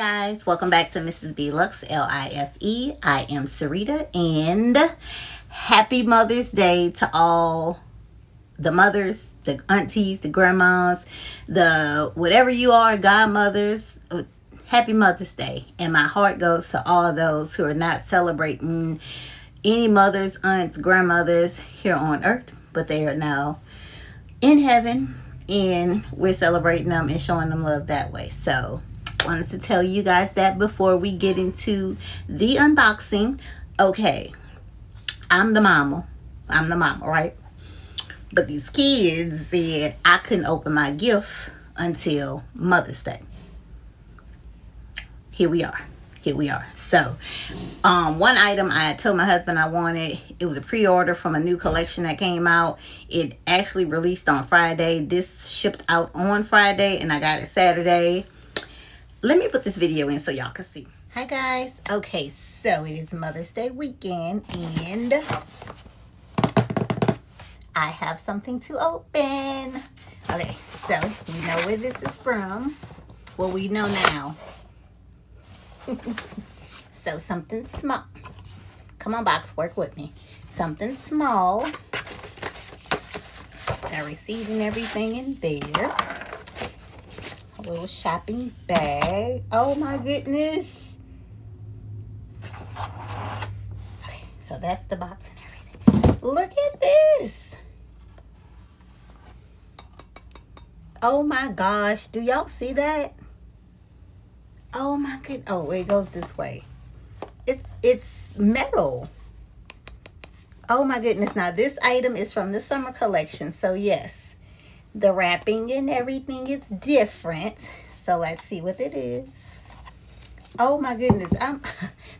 guys, welcome back to Mrs. B Lux Life. I am Sarita, and happy Mother's Day to all the mothers, the aunties, the grandmas, the whatever you are, godmothers. Happy Mother's Day, and my heart goes to all those who are not celebrating any mothers, aunts, grandmothers here on earth, but they are now in heaven, and we're celebrating them and showing them love that way. So wanted to tell you guys that before we get into the unboxing. Okay, I'm the mama, right? But these kids said I couldn't open my gift until Mother's Day. Here we are. So one item I told my husband I wanted, it was a pre-order from a new collection that came out. It actually released on Friday. This shipped out on Friday and I got it Saturday. Let me put this video in so y'all can see. Hi guys. Okay, so it is Mother's Day weekend and I have something to open. Okay, so we know where this is from. Well, we know now. So something small. Come on, box, work with me. Something small. Got receipt and everything in there. A little shopping bag. Oh my goodness. Okay, so that's the box and everything. Look at this. Oh my gosh. Do y'all see that? Oh my goodness. Oh, it goes this way. It's metal. Oh my goodness. Now this item is from the summer collection. So yes. The wrapping and everything is different. So let's see what it is. Oh my goodness.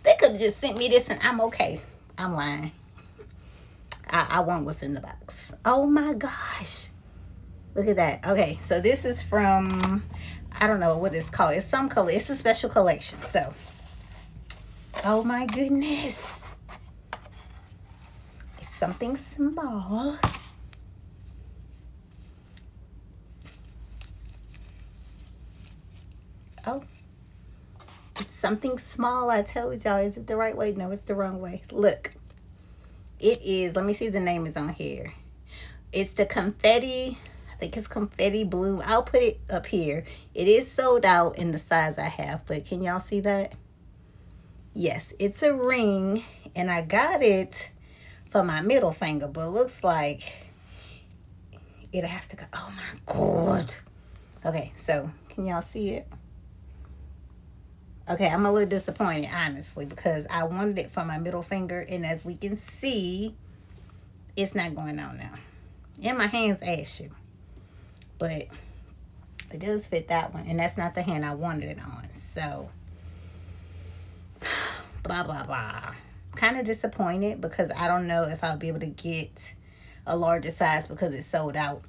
They could have just sent me this and I'm okay. I'm lying. I want what's in the box. Oh my gosh. Look at that. Okay, so this is from, I don't know what it's called. It's some color. It's a special collection. So, oh my goodness. It's something small. Oh, it's something small. I told y'all. Is it the right way? No, it's the wrong way. Look, it is. Let me see if the name is on here. It's the Confetti. I think it's Confetti Bloom. I'll put it up here. It is sold out in the size I have, but can y'all see that? Yes, it's a ring, and I got it for my middle finger, but it looks like it'll have to go. Oh my God. Okay, so can y'all see it? Okay, I'm a little disappointed, honestly, because I wanted it for my middle finger, and as we can see, it's not going on now. And my hand's ashy. But it does fit that one, and that's not the hand I wanted it on. So, blah, blah, blah. Kind of disappointed because I don't know if I'll be able to get a larger size because it's sold out.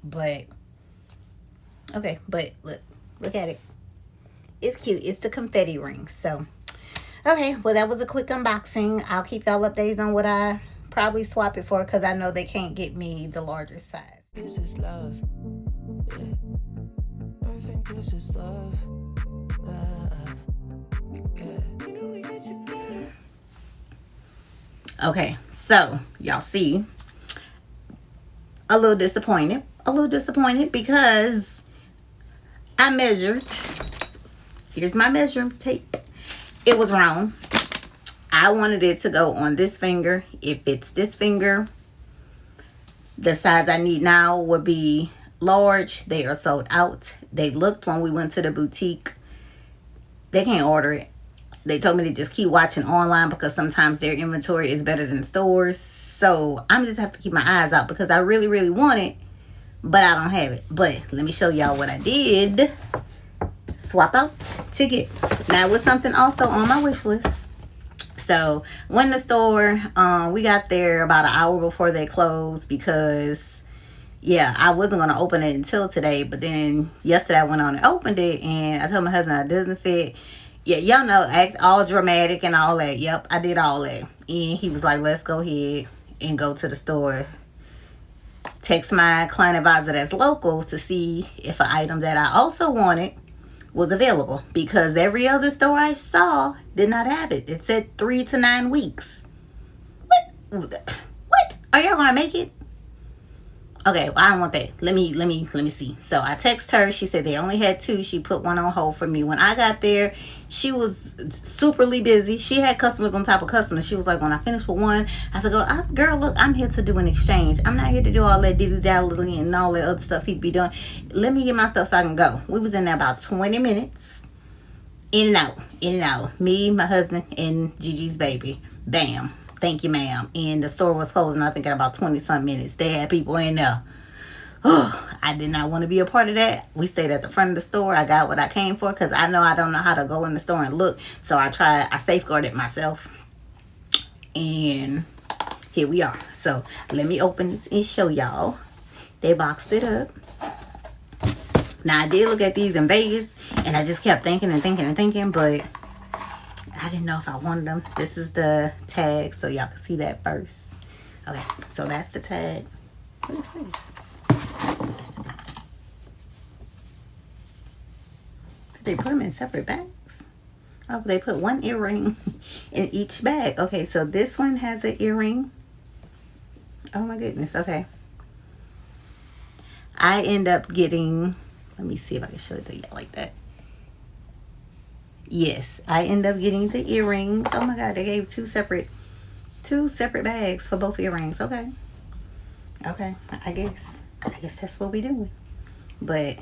But, okay, but look at it. It's cute. It's the confetti ring. So, okay. Well, that was a quick unboxing. I'll keep y'all updated on what I probably swap it for because I know they can't get me the larger size. This is love. Yeah. I think this is love. Love. Yeah. You know we get together. Okay. So, y'all see. A little disappointed because I measured. Here's my measuring tape. It was wrong. I wanted it to go on this finger. If it's this finger, the size I need now would be large. They are sold out. They looked when we went to the boutique. They can't order it. They told me to just keep watching online because sometimes their inventory is better than stores. So I'm just have to keep my eyes out because I really, really want it, but I don't have it. But let me show y'all what I did. Swap out ticket. Now, it was something also on my wish list. So, went to the store. We got there about an hour before they closed because, yeah, I wasn't going to open it until today. But then yesterday I went on and opened it, and I told my husband it doesn't fit. Yeah, y'all know, act all dramatic and all that. Yep, I did all that. And he was like, let's go ahead and go to the store. Text my client advisor that's local to see if an item that I also wanted was available, because every other store I saw did not have it. It said 3 to 9 weeks. What? Are y'all gonna make it? Okay, well, I don't want that. Let me see. So I text her. She said they only had 2. She put one on hold for me. When I got there, she was superly busy. She had customers on top of customers. She was like, when I finished with one, I said, girl, look, I'm here to do an exchange. I'm not here to do all that dilly-dally and all that other stuff he'd be doing. Let me get my stuff so I can go. We was in there about 20 minutes. In and out. Me, my husband, and Gigi's baby. Bam. Thank you, ma'am. And the store was closing, I think, in about 20-some minutes. They had people in there. Oh, I did not want to be a part of that. We stayed at the front of the store. I got what I came for, because I know I don't know how to go in the store and look. So I safeguarded myself. And here we are. So let me open it and show y'all. They boxed it up. Now, I did look at these in Vegas, and I just kept thinking, but I didn't know if I wanted them. This is the tag, so y'all can see that first. Okay, so that's the tag. What is this? Did they put them in separate bags? Oh, they put one earring in each bag. Okay, so this one has an earring. Oh my goodness, okay. I end up getting, let me see if I can show it to you like that. Yes, I end up getting the earrings. Oh my God, they gave two separate bags for both earrings. Okay, I guess that's what we doing. But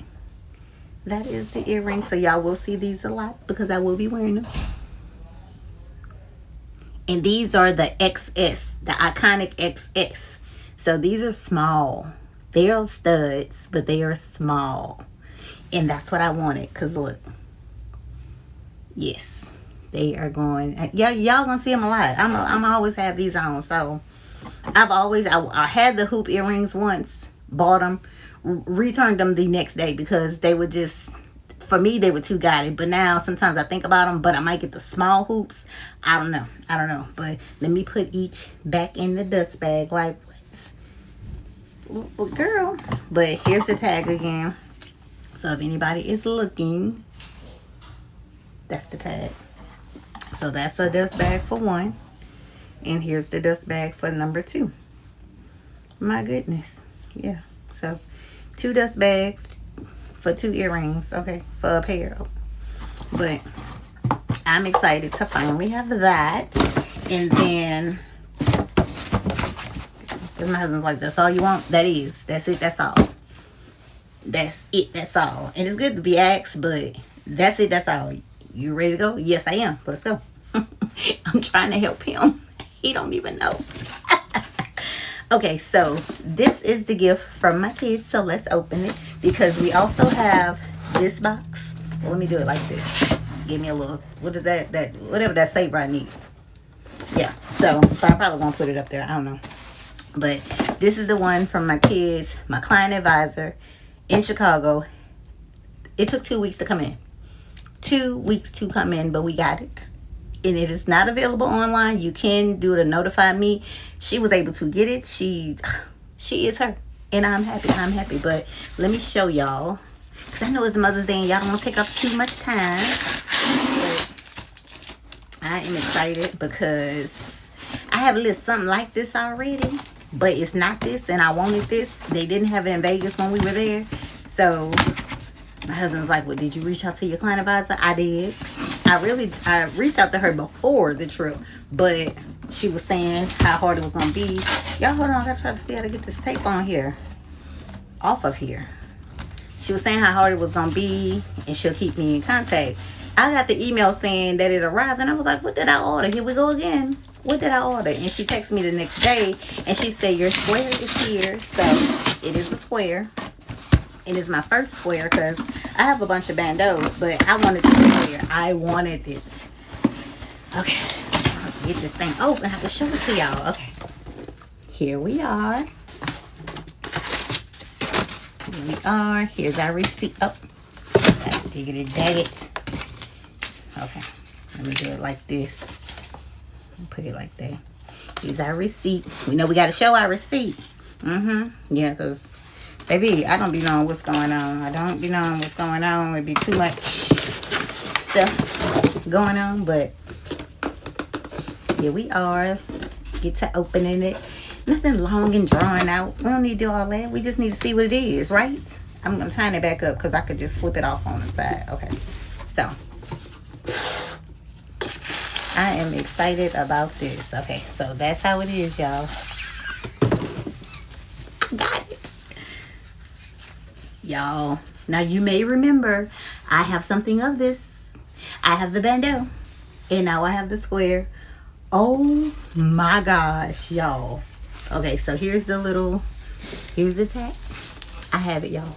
that is the earring, so y'all will see these a lot because I will be wearing them. And these are the XS, the iconic XS. So these are small. They are studs, but they are small, and that's what I wanted. Cause look. Yes, they are going. Y'all gonna see them a lot. I'm always have these on. So I had the hoop earrings once, bought them, returned them the next day because they were just, for me, they were too gaudy. But now sometimes I think about them, but I might get the small hoops. I don't know. But let me put each back in the dust bag. Like what? Well, girl. But here's the tag again. So if anybody is looking. That's the tag. So that's a dust bag for 1. And here's the dust bag for number 2. My goodness. Yeah. So 2 dust bags for 2 earrings. Okay. For a pair. But I'm excited to finally have that. And then, because my husband's like, that's all you want? That's it. That's all. That's all. And it's good to be asked, but that's it. That's all. You ready to go? Yes, I am. Let's go. I'm trying to help him. He don't even know. Okay, so this is the gift from my kids. So let's open it because we also have this box. Well, let me do it like this. Give me a little, what is that? Whatever that saber I need. Yeah, so I probably won't put it up there. I don't know. But this is the one from my kids, my client advisor in Chicago. It took 2 weeks to come in. 2 weeks to come in, but we got it. And it is not available online. You can do it to notify me. She was able to get it. She is her. And I'm happy. But let me show y'all. Because I know it's Mother's Day and y'all don't want to take up too much time. But I am excited because I have listed something like this already. But it's not this. And I wanted this. They didn't have it in Vegas when we were there. So my husband was like, well, did you reach out to your client advisor? I did. I reached out to her before the trip, but she was saying how hard it was going to be. Y'all, hold on. I got to try to see how to get this tape on here. Off of here. She was saying how hard it was going to be, and she'll keep me in contact. I got the email saying that it arrived, and I was like, what did I order? Here we go again. What did I order? And she texted me the next day, and she said, your square is here. So it is a square. It is my first square because I have a bunch of bandeaus, but I wanted this square. I wanted this. Okay. I have to get this thing open. I have to show it to y'all. Okay. Here we are. Here's our receipt. Oh. Diggity dag it. Okay. Let me do it like this. Put it like that. Here's our receipt. We know we got to show our receipt. Yeah, because baby, I don't be knowing what's going on. It'd be too much. stuff going on, but here we are. Let's get to opening it. Nothing long and drawn out. We don't need to do all that. We just need to see what it is, right? I'm tying it back up because I could just slip it off on the side. Okay, so I am excited about this. Okay, so that's how it is, y'all. I got it. Y'all, now you may remember I have something of this. I have the bandeau and now I have the square. Oh my gosh, y'all. Okay, so here's the tag. I have it, y'all.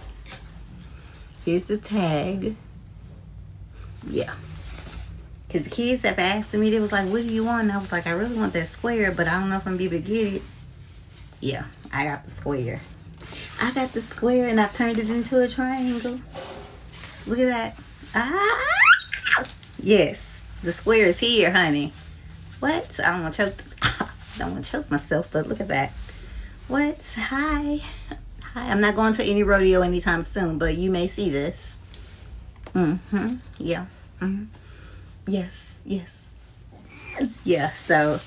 Here's the tag. Yeah. Because the kids have asked me, they was like, what do you want? And I was like, I really want that square, but I don't know if I'm going to be able to get it. Yeah, I got the square. I got the square and I've turned it into a triangle. Look at that. Ah! Yes, the square is here, honey. What? I don't want to choke. Don't want to choke myself, but look at that. What? Hi. Hi. I'm not going to any rodeo anytime soon, but you may see this. Mm-hmm. Yeah. Mm-hmm. Yes. Yes. Yeah. So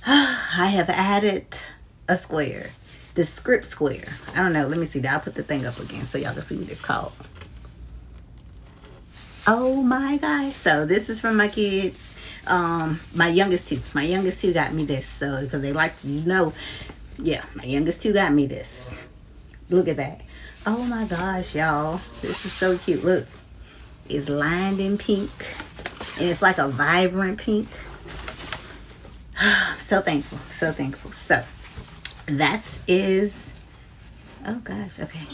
I have added a square. The script square. I don't know. Let me see. I'll put the thing up again so y'all can see what it's called. Oh my gosh. So this is from my kids. My youngest two got me this. So because they like to, yeah, my youngest two got me this. Look at that. Oh my gosh, y'all. This is so cute. Look. It's lined in pink. And it's like a vibrant pink. So thankful. So thankful. So that is, oh gosh, okay.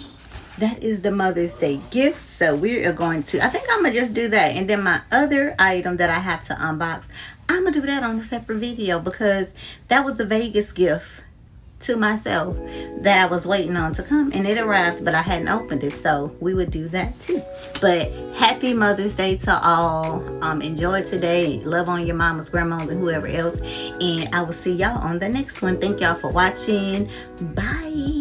That is the Mother's Day gift. So we are going to, I think I'm going to just do that. And then my other item that I have to unbox, I'm going to do that on a separate video because that was a Vegas gift to myself that I was waiting on to come. And it arrived, but I hadn't opened it. So we would do that too. But happy Mother's Day to all. Enjoy today. Love on your mamas, grandmas, and whoever else. And I will see y'all on the next one. Thank y'all for watching. Bye.